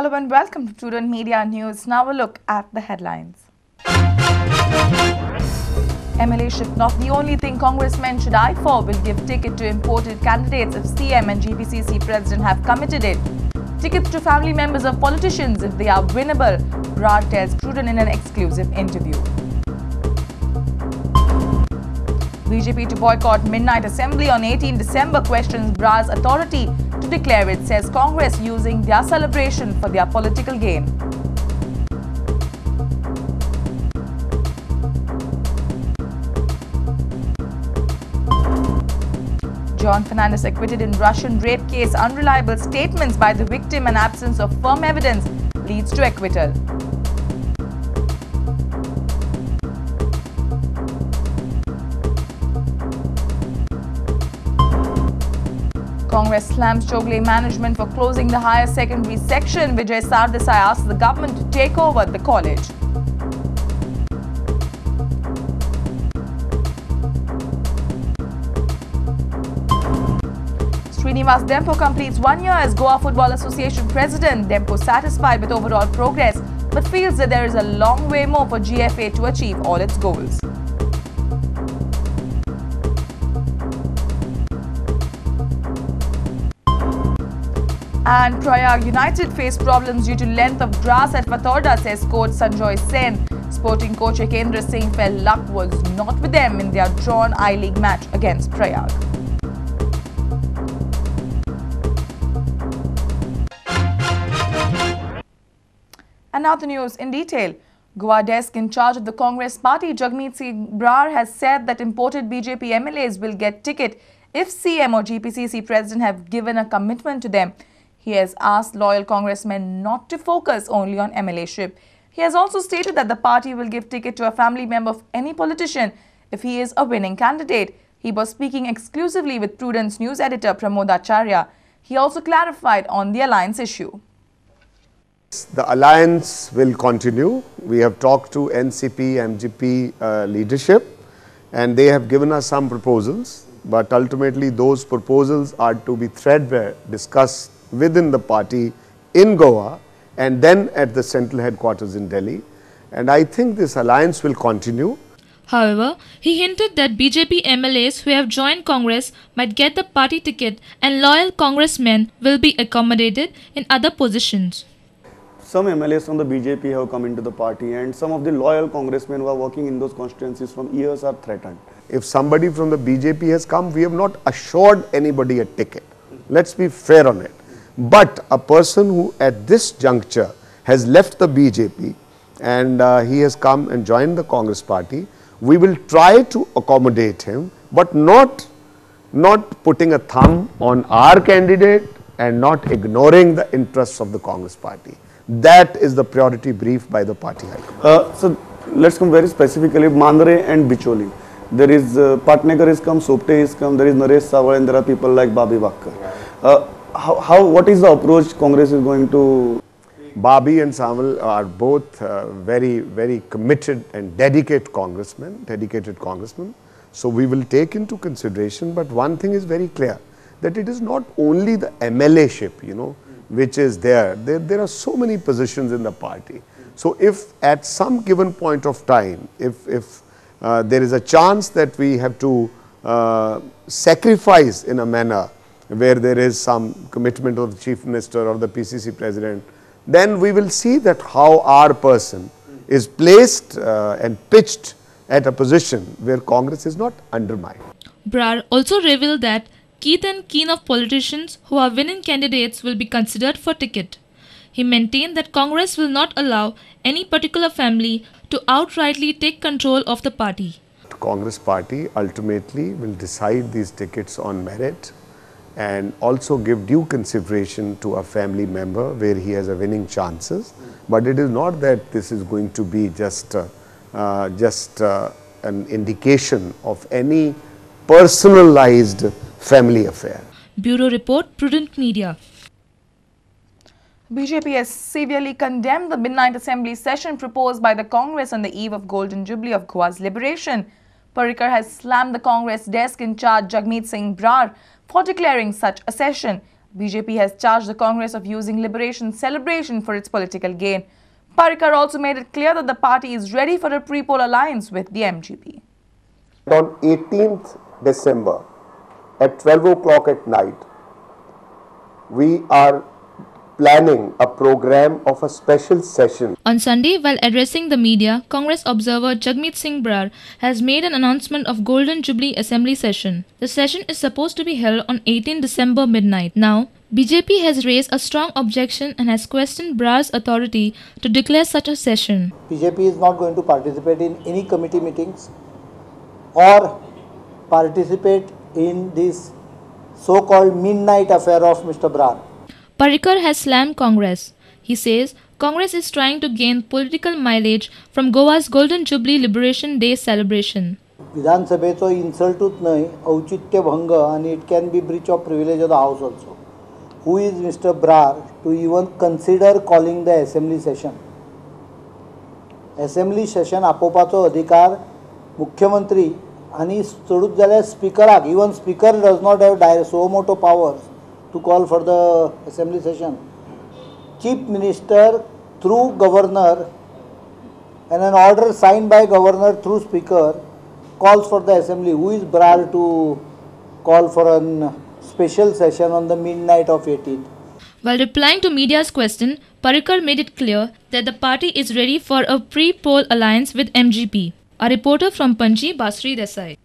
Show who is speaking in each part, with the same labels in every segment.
Speaker 1: Hello and welcome to Prudent Media News. Now a look at the headlines. MLA-ship not the only thing congressmen should eye for. Will give ticket to imported candidates if CM and GPCC president have committed it. Tickets to family members of politicians if they are winnable, Brar tells Prudent in an exclusive interview. BJP to boycott midnight assembly on 18 December questions Brar's authority to declare it, says Congress using their celebration for their political gain. John Fernandez acquitted in Russian rape case. Unreliable statements by the victim and absence of firm evidence leads to acquittal. Congress slams Chogle management for closing the higher secondary section. Vijay Sardesai asks the government to take over the college. Srinivas Dempo completes 1 year as Goa Football Association president. Dempo satisfied with overall progress but feels that there is a long way more for GFA to achieve all its goals. And Prayag United face problems due to length of grass at Fatorda, says coach Sanjoy Sen. Sporting coach Ekendra Singh felt luck was not with them in their drawn I-League match against Prayag. And now the news in detail. Goa desk in charge of the Congress party, Jagmeet Singh Brar, has said that imported BJP MLAs will get ticket if CM or GPCC president have given a commitment to them. He has asked loyal congressmen not to focus only on MLA-ship. He has also stated that the party will give ticket to a family member of any politician if he is a winning candidate. He was speaking exclusively with Prudent's news editor Pramod Acharya. He also clarified on the alliance issue.
Speaker 2: The alliance will continue. We have talked to NCP, MGP leadership and they have given us some proposals, but ultimately those proposals are to be threadbare discussed within the party in Goa and then at the central headquarters in Delhi, and I think this alliance will continue.
Speaker 3: However, he hinted that BJP MLAs who have joined Congress might get the party ticket and loyal congressmen will be accommodated in other positions.
Speaker 4: Some MLAs from the BJP have come into the party and some of the loyal congressmen who are working in those constituencies from years are threatened.
Speaker 2: If somebody from the BJP has come, we have not assured anybody a ticket. Let's be fair on it. But a person who at this juncture has left the BJP and he has come and joined the Congress party, we will try to accommodate him, but not putting a thumb on our candidate and not ignoring the interests of the Congress party. That is the priority brief by the party.
Speaker 4: So let's come very specifically, Mandre and Bicholi. There is Patnagar has come, Sopte has come, there is Naresh Sawal and there are people like Babi Bakkar. What is the approach Congress is going to?
Speaker 2: Babi and Sawal are both very committed and dedicated congressmen. So we will take into consideration, but one thing is very clear, that it is not only the MLA-ship, which is there. There are so many positions in the party. So if at some given point of time, if there is a chance that we have to sacrifice in a manner where there is some commitment of the Chief Minister or the PCC President, then we will see that how our person is placed and pitched at a position where Congress is not undermined.
Speaker 3: Brar also revealed that Keith and Keen of politicians who are winning candidates will be considered for ticket. He maintained that Congress will not allow any particular family to outrightly take control of the party.
Speaker 2: The Congress party ultimately will decide these tickets on merit and also give due consideration to a family member where he has a winning chances. But it is not that this is going to be just an indication of any personalized family affair.
Speaker 3: Bureau Report, Prudent Media.
Speaker 1: BJP has severely condemned the midnight assembly session proposed by the Congress on the eve of Golden Jubilee of Goa's liberation. Parrikar has slammed the Congress desk in charge Jagmeet Singh Brar for declaring such a session. BJP has charged the Congress of using liberation celebration for its political gain. Parrikar also made it clear that the party is ready for a pre-poll alliance with the MGP.
Speaker 2: On 18th December at 12 o'clock at night, we are planning a program of a special session.
Speaker 3: On Sunday, while addressing the media, Congress observer Jagmeet Singh Brar has made an announcement of Golden Jubilee Assembly session. The session is supposed to be held on 18 December midnight. Now, BJP has raised a strong objection and has questioned Brar's authority to declare such a session.
Speaker 5: BJP is not going to participate in any committee meetings or participate in this so-called midnight affair of Mr. Brar.
Speaker 3: Parrikar has slammed Congress. He says Congress is trying to gain political mileage from Goa's Golden Jubilee Liberation Day celebration.
Speaker 5: विधानसभेचो इन्सल्टूच न्हय औचित्य भंग आणि it can be breach of privilege of the house also. Who is Mr. Brar to even consider calling the assembly session? Assembly session आपोवपाचो अधिकार मुख्यमंत्री आणि चडूच जाल्यार स्पीकराक. Even speaker does not have so moto powers to call for the assembly session. Chief Minister through Governor and an order signed by Governor through Speaker calls for the assembly. Who is Brar to call for a special session on the midnight of 18th?
Speaker 3: While replying to media's question, Parrikar made it clear that the party is ready for a pre-poll alliance with MGP. A reporter from Panji, Basri Desai.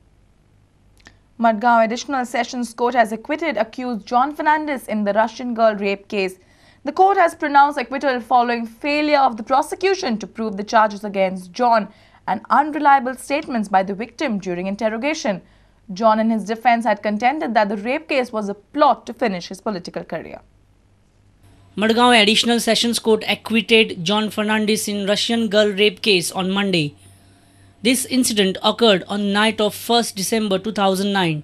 Speaker 1: Madgaon Additional Sessions Court has acquitted accused John Fernandez in the Russian girl rape case. The court has pronounced acquittal following failure of the prosecution to prove the charges against John and unreliable statements by the victim during interrogation. John in his defense had contended that the rape case was a plot to finish his political career.
Speaker 6: Madgaon Additional Sessions Court acquitted John Fernandez in Russian girl rape case on Monday. This incident occurred on night of 1st December 2009.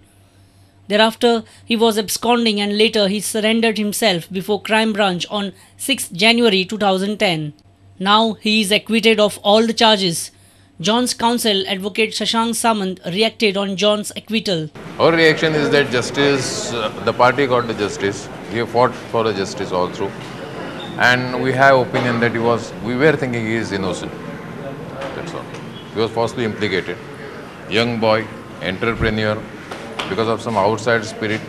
Speaker 6: Thereafter, he was absconding and later he surrendered himself before Crime Branch on 6 January 2010. Now he is acquitted of all the charges. John's counsel, Advocate Shashank Samant, reacted on John's acquittal.
Speaker 7: Our reaction is that justice, the party got the justice. We have fought for the justice all through. And we have opinion that we were thinking he is innocent. That's all. He was falsely implicated. Young boy, entrepreneur, because of some outside spirit,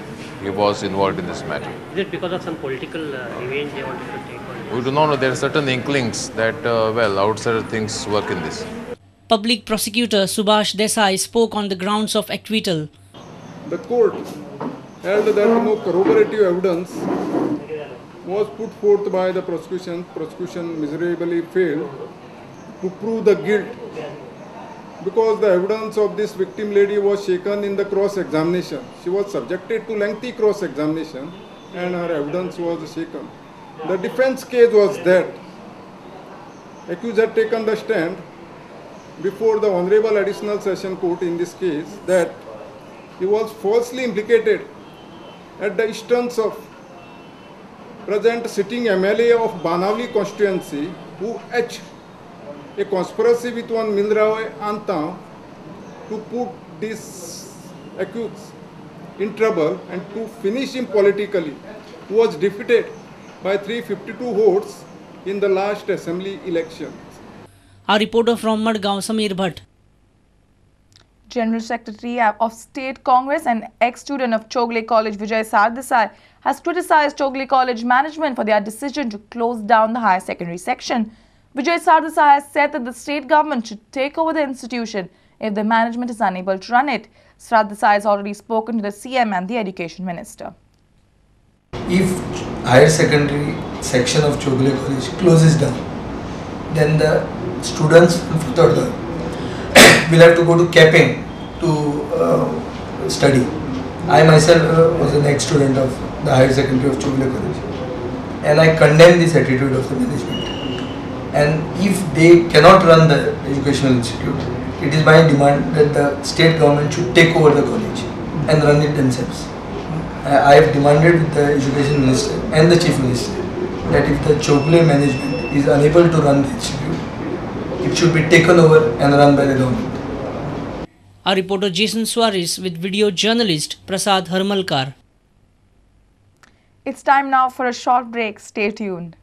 Speaker 7: he was involved in this matter.
Speaker 8: Is it because of some political revenge they wanted to take on?
Speaker 7: We do not know. There are certain inklings that, outside things work in this.
Speaker 6: Public prosecutor Subhash Desai spoke on the grounds of acquittal.
Speaker 9: The court held that no corroborative evidence was put forth by the prosecution. Prosecution miserably failed to prove the guilt because the evidence of this victim lady was shaken in the cross-examination. She was subjected to lengthy cross-examination and her evidence was shaken. The defense case was that accused had taken the stand before the Honorable Additional Session Court in this case that he was falsely implicated at the instance of present sitting MLA of Banavli constituency who hatched a conspiracy with one Milrao Anta to put this accused in trouble and to finish him politically, who was defeated by 352 votes in the last assembly elections.
Speaker 6: Our reporter from Madgaon, Sameer Bhatt.
Speaker 1: General Secretary of State Congress and ex-student of Chogle College, Vijay Sardesai, has criticized Chogle College management for their decision to close down the higher secondary section. Vijay Sardesai has said that the state government should take over the institution if the management is unable to run it. Sardesai has already spoken to the CM and the Education Minister.
Speaker 10: If higher secondary section of Chogle College closes down, then the students will have to go to Capping to study. I myself was an ex-student of the higher secondary of Chogle College, and I condemn this attitude of the management. And if they cannot run the educational institute, it is my demand that the state government should take over the college and run it themselves. I have demanded with the education minister and the chief minister that if the Chogle management is unable to run the institute, it should be taken over and run by the government.
Speaker 6: Our reporter Jason Suarez with video journalist Prasad Harmalkar.
Speaker 1: It's time now for a short break. Stay tuned.